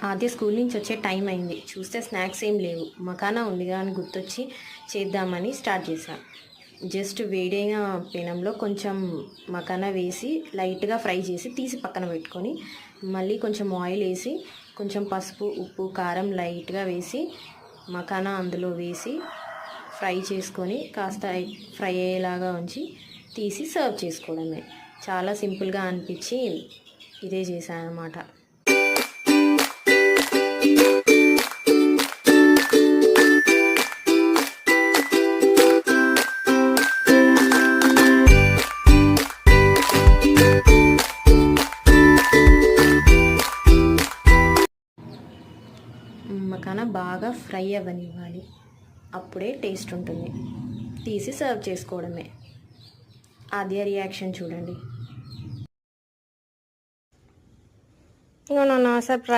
ఆద్య school నుంచి వచ్చే time అయింది. చూస్తే స్నాక్స్ ఏం లేవు. మకానా ఉందిగా అని గుర్తొచ్చి చేద్దామని స్టార్ట్ చేశాను. జస్ట్ వేడైన పెనంలో కొంచెం మకానా వేసి లైట్గా ఫ్రై చేసి తీసి పక్కన పెట్టుకొని మళ్ళీ కొంచెం ఆయిల్ వేసి కొంచెం పసుపు, ఉప్పు, కారం లైట్గా వేసి మకానా అందులో వేసి ఫ్రై చేసుకొని కాస్త ఫ్రై అయ్యేలాగా ఉంచి తీసి సర్వ్ చేసుకోవడమే. చాలా సింపుల్గా అనిపించి ఇదే చేశాను అన్నమాట. మకానా బాగా ఫ్రై అవ్వనివ్వాలి. అప్పుడే టేస్ట్ ఉంటుంది. తీసి సర్వ్ చేసుకోవడమే. ఆద్య రియాక్షన్ చూడండి. సర్ప్రైజ్.